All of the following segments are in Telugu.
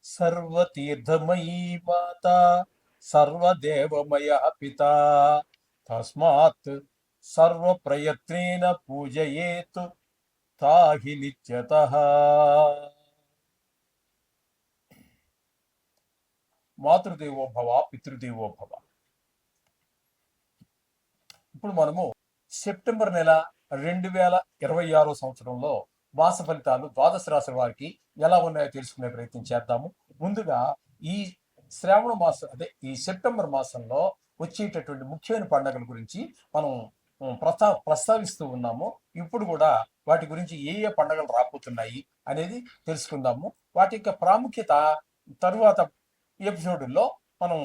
సర్వతీర్థమయీ మాత సర్వదేవమయ పిత తస్మాత్ సర్వప్రయత్నేన పూజయేత్ తాహి నిత్యతః. మాతృదేవో భవ పితృదేవో భవ. ఇప్పుడు మనము సెప్టెంబర్ నెల 2026 సంవత్సరంలో మాస ఫలితాలు ద్వాదశ రాశుల వారికి ఎలా ఉన్నాయో తెలుసుకునే ప్రయత్నం చేద్దాము. ముందుగా ఈ శ్రావణ మాసం ఈ సెప్టెంబర్ మాసంలో వచ్చేటటువంటి ముఖ్యమైన పండుగల గురించి మనం ప్రస్తావిస్తూ ఉన్నాము. ఇప్పుడు కూడా వాటి గురించి ఏ ఏ పండుగలు రాబోతున్నాయి అనేది తెలుసుకుందాము. వాటి యొక్క ప్రాముఖ్యత తరువాత ఎపిసోడ్లో మనం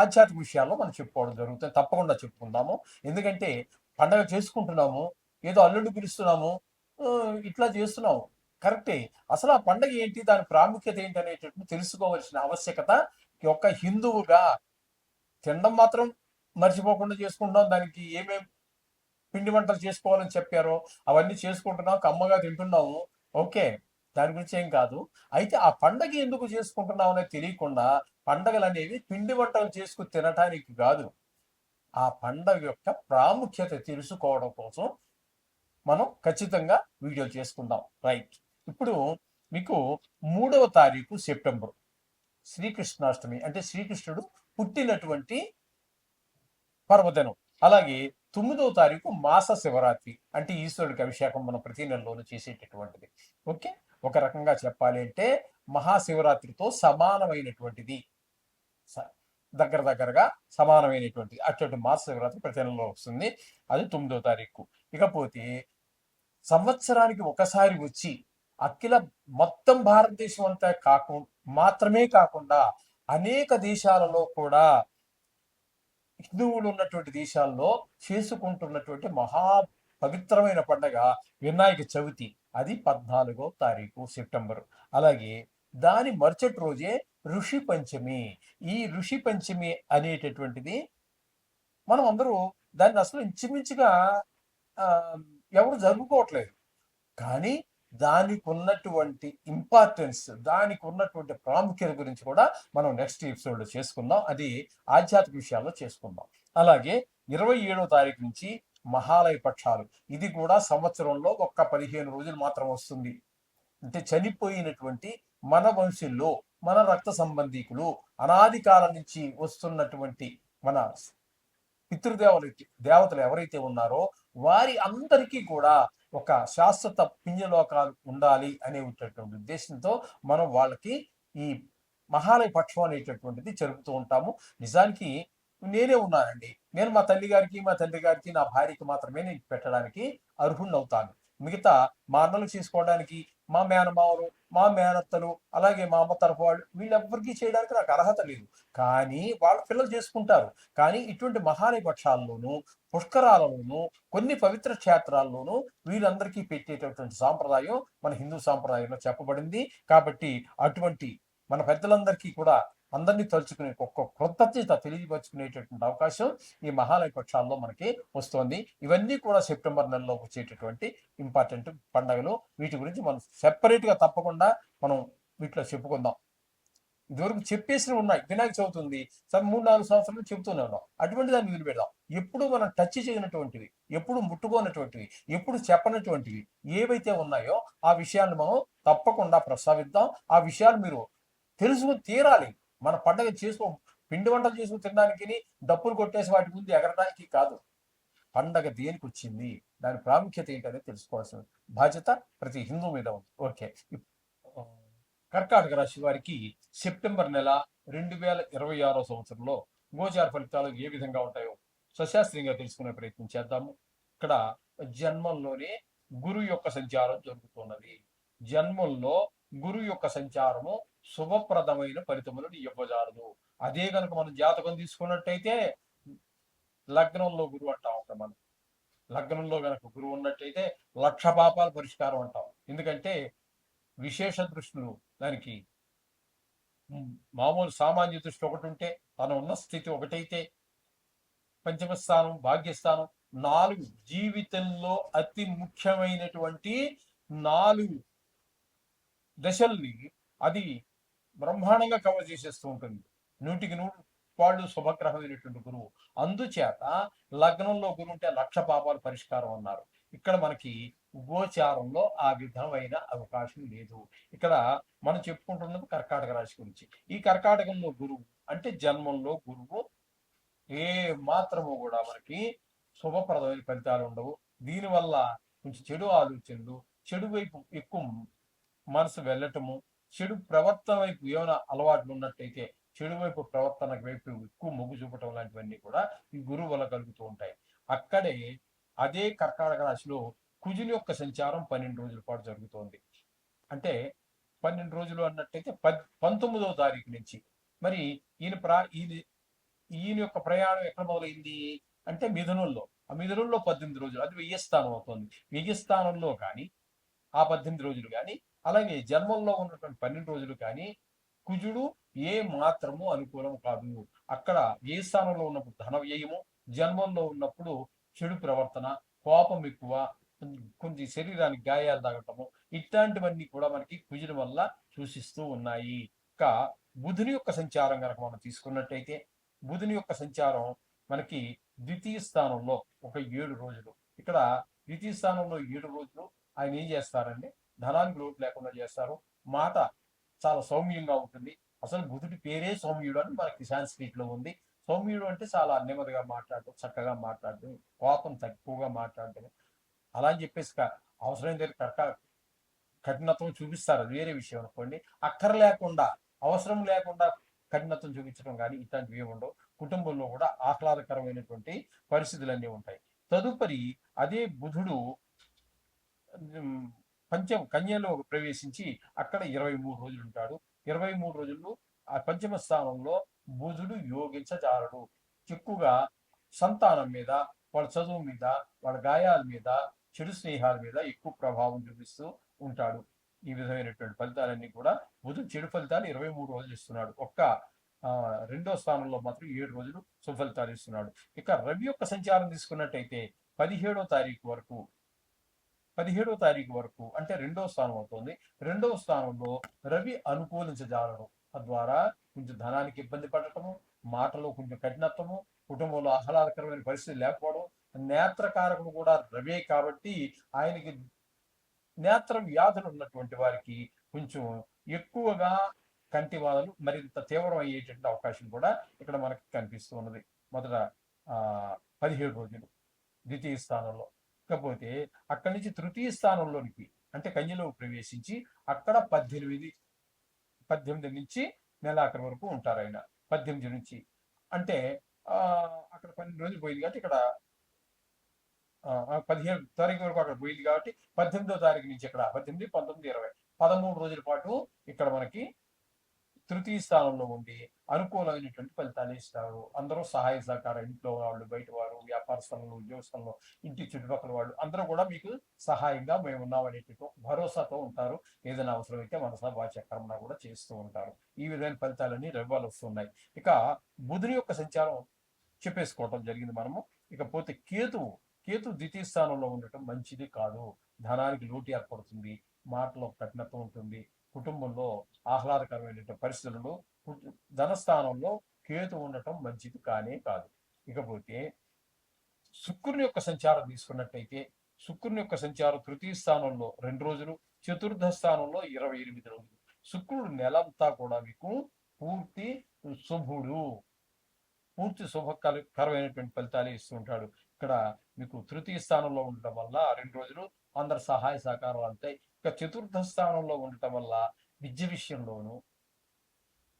ఆధ్యాత్మిక విషయాల్లో మనం చెప్పుకోవడం జరుగుతుంది. తప్పకుండా చెప్పుకుందాము. ఎందుకంటే పండగ చేసుకుంటున్నాము, ఏదో అల్లుడు పిలుస్తున్నాము, ఇట్లా చేస్తున్నాము, కరెక్టే. అసలు ఆ పండగ ఏంటి, దాని ప్రాముఖ్యత ఏంటి అనేటట్టు తెలుసుకోవాల్సిన ఆవశ్యకత ఒక హిందువుగా. తినడం మాత్రం మర్చిపోకుండా చేసుకుంటున్నాం. దానికి ఏమేం పిండి వంటలు చేసుకోవాలని చెప్పారో అవన్నీ చేసుకుంటున్నాం, కమ్మగా తింటున్నాము. ఓకే, దాని గురించి ఏం కాదు. అయితే ఆ పండగ ఎందుకు చేసుకుంటున్నాం అనేది తెలియకుండా పండగలు అనేవి పిండి వంటలు చేసుకుని తినటానికి కాదు, ఆ పండగ యొక్క ప్రాముఖ్యత తెలుసుకోవడం కోసం మనం ఖచ్చితంగా వీడియో చేసుకుందాం. రైట్. ఇప్పుడు మీకు 3వ తారీఖు సెప్టెంబర్ శ్రీకృష్ణాష్టమి, అంటే శ్రీకృష్ణుడు పుట్టినటువంటి పర్వదినం. అలాగే 9వ తారీఖు మాస శివరాత్రి, అంటే ఈశ్వరుడికి అభిషేకం మనం ప్రతి నెలలోనూ చేసేటటువంటిది. ఓకే, ఒక రకంగా చెప్పాలి అంటే మహాశివరాత్రితో సమానమైనటువంటిది, దగ్గరగా సమానమైనటువంటిది. అటువంటి మాస శివరాత్రి ప్రతి నెలలో వస్తుంది. అది 9వ తారీఖు. ఇకపోతే సంవత్సరానికి ఒకసారి వచ్చి అఖిల మొత్తం భారతదేశం అంతా మాత్రమే కాకుండా అనేక దేశాలలో కూడా, హిందువులు ఉన్నటువంటి దేశాల్లో చేసుకుంటున్నటువంటి మహా పవిత్రమైన పండగ వినాయక చవితి. అది 14వ తారీఖు సెప్టెంబర్. అలాగే దాని మరుసటి రోజే ఋషి పంచమి. ఈ ఋషి పంచమి అనేటటువంటిది మనం అందరూ దాన్ని అసలు ఇంచుమించుగా ఎవరు జరుపుకోవట్లేదు. కానీ దానికి ఉన్నటువంటి ఇంపార్టెన్స్, దానికి ఉన్నటువంటి ప్రాముఖ్యత గురించి కూడా మనం నెక్స్ట్ ఎపిసోడ్లో చేసుకుందాం. అది ఆధ్యాత్మిక విషయాల్లో చేసుకుందాం. అలాగే 27వ తారీఖు నుంచి మహాలయ పక్షాలు. ఇది కూడా సంవత్సరంలో ఒక్క 15 రోజులు మాత్రం వస్తుంది. అంటే చనిపోయినటువంటి మన వంశంలో మన రక్త సంబంధీకులు, అనాది కాలం నుంచి వస్తున్నటువంటి మన దేవతలు ఎవరైతే ఉన్నారో వారి అందరికీ కూడా ఒక శాశ్వత పుణ్యలోకాలు ఉండాలి అనేటటువంటి ఉద్దేశంతో మనం వాళ్ళకి ఈ మహాలయ పక్షం అనేటటువంటిది జరుపుతూ ఉంటాము. నిజానికి నేనే ఉన్నానండి. నేను మా తల్లి గారికి, మా తండ్రి గారికి, నా భార్యకి మాత్రమే నేను పెట్టడానికి అర్హుణ్ణి అవుతాను. మిగతా మా అన్నలు చేసుకోవడానికి, మా మేనమావలు, మా మేనత్తలు, అలాగే మా అమ్మ తరఫు వాళ్ళు, వీళ్ళెవ్వరికీ చేయడానికి నాకు అర్హత లేదు. కానీ వాళ్ళ పిల్లలు చేసుకుంటారు. కానీ ఇటువంటి మహాలయ పక్షాల్లోనూ, పుష్కరాలలోనూ, కొన్ని పవిత్ర క్షేత్రాల్లోనూ వీళ్ళందరికీ పెట్టేటటువంటి సాంప్రదాయం మన హిందూ సాంప్రదాయంలో చెప్పబడింది. కాబట్టి అటువంటి మన పెద్దలందరికీ కూడా అందరినీ తలుచుకునే ఒక్క కృతజ్ఞత తెలియపరుచుకునేటటువంటి అవకాశం ఈ మహాలయ పక్షాల్లో మనకి వస్తోంది. ఇవన్నీ కూడా సెప్టెంబర్ నెలలో వచ్చేటటువంటి ఇంపార్టెంట్ పండుగలు. వీటి గురించి మనం సెపరేట్గా తప్పకుండా మనం వీటిలో చెప్పుకుందాం. ఇదివరకు చెప్పేసినవి ఉన్నాయి. వినాయక చవితి ఉంది, సరే 3-4 సంవత్సరాలు చెబుతూనే ఉన్నాం. అటువంటి దాన్ని వదిలిపెడదాం. ఎప్పుడు మనం టచ్ చేయనటువంటివి, ఎప్పుడు ముట్టుకోనటువంటివి, ఎప్పుడు చెప్పనటువంటివి ఏవైతే ఉన్నాయో ఆ విషయాన్ని మనం తప్పకుండా ప్రస్తావిద్దాం. ఆ విషయాలు మీరు తెలుసుకుని తీరాలి. మన పండగ పిండి వంటలు చేసుకుని తినడానికి, డప్పులు కొట్టేసి వాటి ముందు ఎగరడానికి కాదు. పండగ దేనికి వచ్చింది, దాని ప్రాముఖ్యత ఏంటనేది తెలుసుకోవాల్సిన బాధ్యత ప్రతి హిందూ మీద ఉంది. ఓకే, కర్కాటక రాశి వారికి సెప్టెంబర్ నెల 2026 సంవత్సరంలో గోచార ఫలితాలు ఏ విధంగా ఉంటాయో సశాస్త్రీయంగా తెలుసుకునే ప్రయత్నం చేద్దాము. ఇక్కడ జన్మంలోనే గురు యొక్క సంచారం జరుగుతున్నది. జన్మంలో గురు యొక్క సంచారము శుభప్రదమైన ఫలితములను ఇవ్వజాలదు. అదే కనుక మనం జాతకం తీసుకున్నట్టయితే లగ్నంలో గురువు అంటాం. మనం లగ్నంలో కనుక గురువు ఉన్నట్టయితే 1,00,000 పాపాల పరిష్కారం అంటాం. ఎందుకంటే విశేష దృష్టిలు దానికి మామూలు సామాన్య దృష్టి ఒకటి ఉంటే, తన ఉన్న స్థితి ఒకటైతే, పంచమ స్థానం, భాగ్యస్థానం, 4 జీవితంలో అతి ముఖ్యమైనటువంటి 4 దశల్ని అది బ్రహ్మాండంగా కవర్ చేసేస్తూ ఉంటుంది. 100కి 100 శుభగ్రహమైనటువంటి గురువు. అందుచేత లగ్నంలో గురువు ఉంటే 1,00,000 పాపాలు పరిష్కారం అన్నారు. ఇక్కడ మనకి గోచారంలో ఆ విధమైన అవకాశం లేదు. ఇక్కడ మనం చెప్పుకుంటున్నది కర్కాటక రాశి గురించి. ఈ కర్కాటకంలో గురువు అంటే జన్మంలో గురువు ఏ మాత్రము కూడా మనకి శుభప్రదమైన ఫలితాలు ఉండవు. దీనివల్ల కొంచెం చెడు ఆలోచనలు, చెడు వైపు ఎక్కువ మనసు వెళ్ళటము, చెడు ప్రవర్తన వైపు ఏమైనా అలవాట్లు ఉన్నట్టయితే చెడు వైపు ప్రవర్తన వైపు ఎక్కువ మొగ్గు చూపటం లాంటివన్నీ కూడా ఈ గురువు వల్ల కలుగుతూ ఉంటాయి. అక్కడే అదే కర్కాటక రాశిలో కుజుని యొక్క సంచారం 12 రోజుల పాటు జరుగుతోంది. అంటే 12 రోజులు అన్నట్టయితే 19వ తారీఖు నుంచి మరి ఈయన యొక్క ప్రయాణం ఎక్కడ మొదలైంది అంటే మిథునంలో. ఆ మిథునంలో 18 రోజులు, అది వ్యయ స్థానం అవుతుంది. వ్యయ స్థానంలో కానీ ఆ 18 రోజులు కానీ, అలాగే జన్మంలో ఉన్నటువంటి 12 రోజులు కానీ కుజుడు ఏ మాత్రము అనుకూలం కాదు. అక్కడ వ్యయ స్థానంలో ఉన్నప్పుడు ధన వ్యయము, జన్మంలో ఉన్నప్పుడు చెడు ప్రవర్తన, కోపం ఎక్కువ, కొంచెం శరీరానికి గాయాలు తగటము, ఇట్లాంటివన్నీ కూడా మనకి కుజుని వల్ల సూచిస్తూ ఉన్నాయి. ఇంకా బుధుని యొక్క సంచారం కనుక మనం తీసుకున్నట్టయితే బుధుని యొక్క సంచారం మనకి ద్వితీయ స్థానంలో ఒక 7 రోజులు. ఇక్కడ ద్వితీయ స్థానంలో 7 రోజులు ఆయన ఏం చేస్తారంటే ధనానికి లోటు లేకుండా చేస్తారు. మాట చాలా సౌమ్యంగా ఉంటుంది. అసలు బుధుడి పేరే సౌమ్యుడు అని మనకి సాంస్క్రిట్ లో ఉంది. సౌమ్యుడు అంటే చాలా నెమ్మదిగా మాట్లాడటం, చక్కగా మాట్లాడటం, కోపం తక్కువగా మాట్లాడటం. అలా అని చెప్పేసి అవసరం లేదు కఠినత్వం చూపిస్తారు, అది వేరే విషయం అనుకోండి. అక్కర లేకుండా, అవసరం లేకుండా కఠినత్వం చూపించడం కానీ ఇట్లాంటివి ఏమి ఉండవు. కుటుంబంలో కూడా ఆహ్లాదకరమైనటువంటి పరిస్థితులన్నీ ఉంటాయి. తదుపరి అదే బుధుడు కన్యలో ప్రవేశించి అక్కడ 23 రోజులు ఉంటాడు. 23 రోజుల్లో ఆ పంచమ స్థానంలో బుధుడు యోగించజాలడు. ఎక్కువగా సంతానం మీద, వాళ్ళ చదువు మీద, వాళ్ళ గాయాల మీద, చెడు స్నేహాల మీద ఎక్కువ ప్రభావం చూపిస్తూ ఉంటాడు. ఈ విధమైనటువంటి ఫలితాలన్నీ కూడా బుధుడు చెడు ఫలితాలు 23 రోజులు ఇస్తున్నాడు. రెండో స్థానంలో మాత్రం 7 రోజులు సుఫలితాలు ఇస్తున్నాడు. ఇక రవి యొక్క సంచారం తీసుకున్నట్టయితే 17వ తారీఖు వరకు అంటే రెండవ స్థానం అవుతుంది. రెండవ స్థానంలో రవి అనుకూలించజాలడం తద్వారా కొంచెం ధనానికి ఇబ్బంది పడటము, మాటలో కొంచెం కఠినత్వము, కుటుంబంలో ఆహ్లాదకరమైన పరిస్థితి లేకపోవడం. నేత్రకారకుడు కూడా రవే కాబట్టి ఆయనకి నేత్ర వ్యాధులు ఉన్నటువంటి వారికి కొంచెం ఎక్కువగా కంటి బాధలు మరింత తీవ్రం అయ్యేటువంటి అవకాశం కూడా ఇక్కడ మనకి కనిపిస్తూ ఉన్నది. మొదట 17 రోజులు ద్వితీయ స్థానంలో. ఇకపోతే అక్కడి నుంచి తృతీయ స్థానంలోనికి అంటే కన్యలో ప్రవేశించి అక్కడ 18 నుంచి నెలాఖరు వరకు ఉంటారు ఆయన. 18 నుంచి అంటే అక్కడ 12 రోజులు పోయింది కాబట్టి ఇక్కడ 15 తారీఖు వరకు అక్కడ పోయింది కాబట్టి 18వ తారీఖు నుంచి ఇక్కడ 18, 19, 20 13 రోజుల పాటు ఇక్కడ మనకి తృతీయ స్థానంలో ఉండి అనుకూలమైనటువంటి ఫలితాలు ఇస్తారు. అందరూ సహాయ సహకారం, ఇంట్లో వాళ్ళు, బయట వారు, వ్యాపార స్థలంలో, ఉద్యోగ స్థలంలో, ఇంటి చుట్టుపక్కల వాళ్ళు అందరూ కూడా మీకు సహాయంగా మేము ఉన్నామనేటువంటి భరోసాతో ఉంటారు. ఏదైనా అవసరమైతే మనసా వాచ కర్మణ కూడా చేస్తూ ఉంటారు. ఈ విధమైన ఫలితాలన్నీ రవ్వాలు వస్తున్నాయి. ఇక బుధుని యొక్క సంచారం చెప్పేసుకోవటం జరిగింది మనము. ఇకపోతే కేతు ద్వితీయ స్థానంలో ఉండటం మంచిది కాదు. ధనానికి లోటు ఏర్పడుతుంది, మాటలో కఠినత్వం ఉంటుంది, కుటుంబంలో ఆహ్లాదకరమైన పరిస్థితులను ధనస్థానంలో కేతు ఉండటం మంచిది కానే కాదు. ఇకపోతే శుక్రుని యొక్క సంచారం తీసుకున్నట్టయితే శుక్రుని యొక్క సంచారం తృతీయ స్థానంలో 2 రోజులు, చతుర్థ స్థానంలో 28 రోజులు. శుక్రుడు నెలంతా కూడా మీకు పూర్తి శుభకరమైనటువంటి ఫలితాలు ఇస్తుంటాడు. ఇక్కడ మీకు తృతీయ స్థానంలో ఉండటం వల్ల 2 రోజులు అందరు సహాయ సహకారాలు అంతాయి. ఇక చతుర్థ స్థానంలో ఉండటం వల్ల విద్య విషయంలోనూ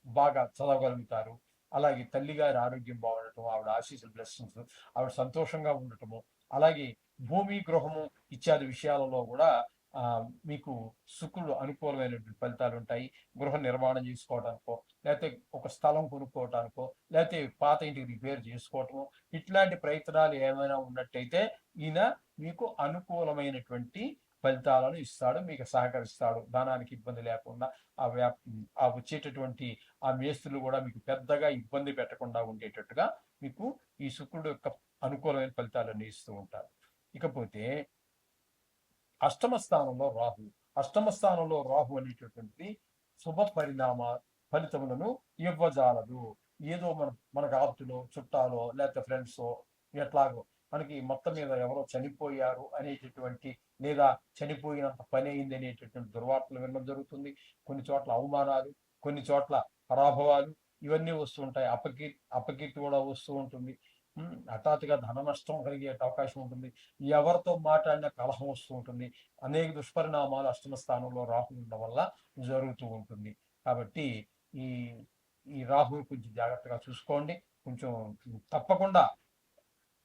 బాగా చదవగలుగుతారు. అలాగే తల్లిగారి ఆరోగ్యం బాగుండటం, ఆవిడ ఆశీస్సులు, బ్లెస్సింగ్స్, ఆవిడ సంతోషంగా ఉండటము, అలాగే భూమి, గృహము ఇత్యాది విషయాలలో కూడా మీకు శుక్రుడు అనుకూలమైనటువంటి ఫలితాలు ఉంటాయి. గృహ నిర్మాణం చేసుకోవడానికో, లేకపోతే ఒక స్థలం కొనుక్కోవటానికో, లేకపోతే పాత ఇంటికి రిపేర్ చేసుకోవటము, ఇట్లాంటి ప్రయత్నాలు ఏమైనా ఉన్నట్టయితే ఈయన మీకు అనుకూలమైనటువంటి ఫలితాలను ఇస్తాడు, మీకు సహకరిస్తాడు. ధనానికి ఇబ్బంది లేకుండా ఆ వచ్చేటటువంటి ఆ మేస్త్రులు కూడా మీకు పెద్దగా ఇబ్బంది పెట్టకుండా ఉండేటట్టుగా మీకు ఈ శుక్రుడు యొక్క అనుకూలమైన ఫలితాలన్నీ ఇస్తూ ఉంటారు. ఇకపోతే అష్టమ స్థానంలో రాహు అనేటటువంటి శుభ ఫలితములను ఇవ్వజాలదు. ఏదో మనకు ఆప్తులో చుట్టాలో లేకపోతే ఫ్రెండ్సో ఎట్లాగో మనకి మొత్తం మీద ఎవరో చనిపోయారు అనేటటువంటి లేదా చనిపోయినంత పని అయింది అనేటటువంటి దుర్వార్తలు వినడం జరుగుతుంది. కొన్ని చోట్ల అవమానాలు, కొన్ని చోట్ల పరాభవాలు ఇవన్నీ వస్తూ ఉంటాయి. అపకీర్తి కూడా వస్తూ ఉంటుంది. హఠాత్తుగా ధన నష్టం కలిగే అవకాశం ఉంటుంది. ఎవరితో మాట్లాడినా కలహం వస్తూ ఉంటుంది. అనేక దుష్పరిణామాలు అష్టమ స్థానంలో రాహు ఉండడం వల్ల జరుగుతూ ఉంటుంది. కాబట్టి ఈ ఈ రాహు కొంచెం జాగ్రత్తగా చూసుకోండి. కొంచెం తప్పకుండా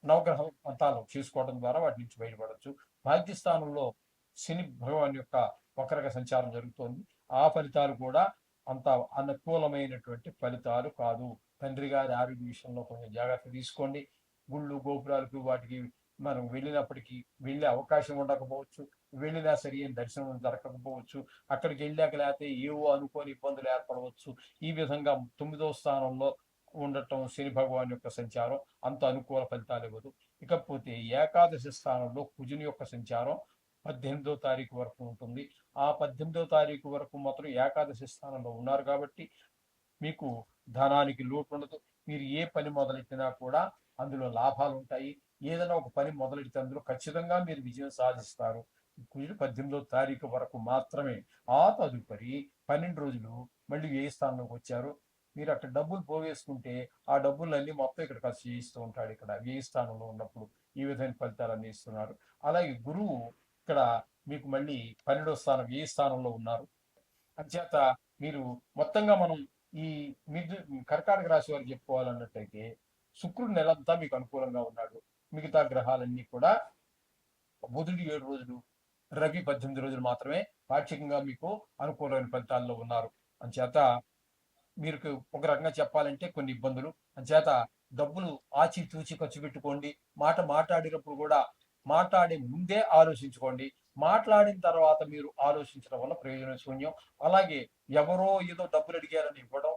నవగ్రహ మంతాలు చేసుకోవడం ద్వారా వాటి నుంచి బయటపడవచ్చు. భాగ్యస్థానంలో శని భగవాన్ యొక్క వక్రగ సంచారం జరుగుతోంది. ఆ ఫలితాలు కూడా అంత అనుకూలమైనటువంటి ఫలితాలు కాదు. తండ్రి గారి ఆరోగ్య విషయంలో కొంచెం జాగ్రత్త తీసుకోండి. గుళ్ళు గోపురాలకు వాటికి మనం వెళ్ళినప్పటికీ వెళ్ళే అవకాశం ఉండకపోవచ్చు. వెళ్ళినా సరి అయిన దర్శనం జరగకపోవచ్చు. అక్కడికి వెళ్ళాక లేకపోతే ఏవో అనుకోని ఇబ్బందులు ఏర్పడవచ్చు. ఈ విధంగా 9వ స్థానంలో ఉండటం శని భగవాన్ యొక్క సంచారం అంత అనుకూల ఫలితాలు ఇవ్వదు. ఇకపోతే ఏకాదశి స్థానంలో కుజుని యొక్క సంచారం 18వ తారీఖు వరకు ఉంటుంది. ఆ 18వ తారీఖు వరకు మాత్రం ఏకాదశి స్థానంలో ఉన్నారు కాబట్టి మీకు ధనానికి లోటు ఉండదు. మీరు ఏ పని మొదలెట్టినా కూడా అందులో లాభాలు ఉంటాయి. ఏదైనా ఒక పని మొదలెడితే అందులో ఖచ్చితంగా మీరు విజయం సాధిస్తారు. కుజుడు 18వ తారీఖు వరకు మాత్రమే. ఆ తదుపరి 12 రోజులు మళ్ళీ ఏ స్థానంలోకి వచ్చారు. మీరు అక్కడ డబ్బులు పోగేసుకుంటే ఆ డబ్బులన్నీ మొత్తం ఇక్కడ ఖర్చు చేయిస్తూ ఉంటాడు. ఇక్కడ వ్యయ స్థానంలో ఉన్నప్పుడు ఈ విధమైన ఫలితాలన్నీ ఇస్తున్నారు. అలాగే గురువు ఇక్కడ మీకు మళ్ళీ 12వ స్థానం వ్యయ స్థానంలో ఉన్నారు. అంచేత మీరు మొత్తంగా మనం ఈ కర్కాటక రాశి వారికి చెప్పుకోవాలన్నట్టయితే శుక్రుడు నెలంతా మీకు అనుకూలంగా ఉన్నాడు. మిగతా గ్రహాలన్నీ కూడా బుధుడు 7 రోజులు, రవి 18 రోజులు మాత్రమే పాక్షికంగా మీకు అనుకూలమైన ఫలితాల్లో ఉన్నారు. అంచేత మీరు ఒక రకంగా చెప్పాలంటే కొన్ని ఇబ్బందులు. అంచేత డబ్బులు ఆచితూచి ఖర్చు పెట్టుకోండి. మాట్లాడినప్పుడు కూడా మాట్లాడే ముందే ఆలోచించుకోండి. మాట్లాడిన తర్వాత మీరు ఆలోచించడం వల్ల ప్రయోజనం శూన్యం. అలాగే ఎవరో ఏదో డబ్బులు అడిగారని ఇవ్వడం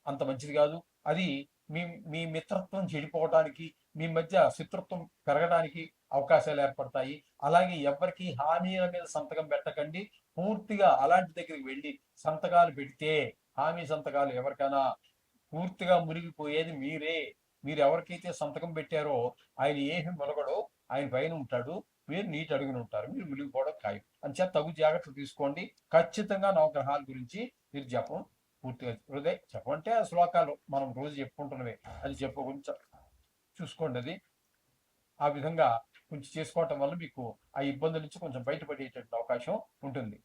అంత మంచిది కాదు. అది మీ మీ మిత్రత్వం చెడిపోవడానికి, మీ మధ్య శత్రుత్వం పెరగడానికి అవకాశాలు ఏర్పడతాయి. అలాగే ఎవరికి హామీల మీద సంతకం పెట్టకండి. పూర్తిగా అలాంటి దగ్గరికి వెళ్ళి సంతకాలు పెడితే హామీ సంతకాలు ఎవరికైనా పూర్తిగా మునిగిపోయేది మీరే. మీరు ఎవరికైతే సంతకం పెట్టారో ఆయన ఏమి మొలగడో ఆయన పైన ఉంటాడు. మీరు నీటి అడుగున ఉంటారు. మీరు మునిగిపోవడం ఖాయం. అంచేత తగు జాగ్రత్తలు తీసుకోండి. ఖచ్చితంగా నవగ్రహాల గురించి మీరు జపం పూర్తిగా జపం అంటే ఆ శ్లోకాలు మనం రోజు చెప్పుకుంటున్నవే అది కొంచెం చూసుకోండి. అది ఆ విధంగా కొంచెం చేసుకోవటం వల్ల మీకు ఆ ఇబ్బందుల నుంచి కొంచెం బయటపడేటటువంటి అవకాశం ఉంటుంది.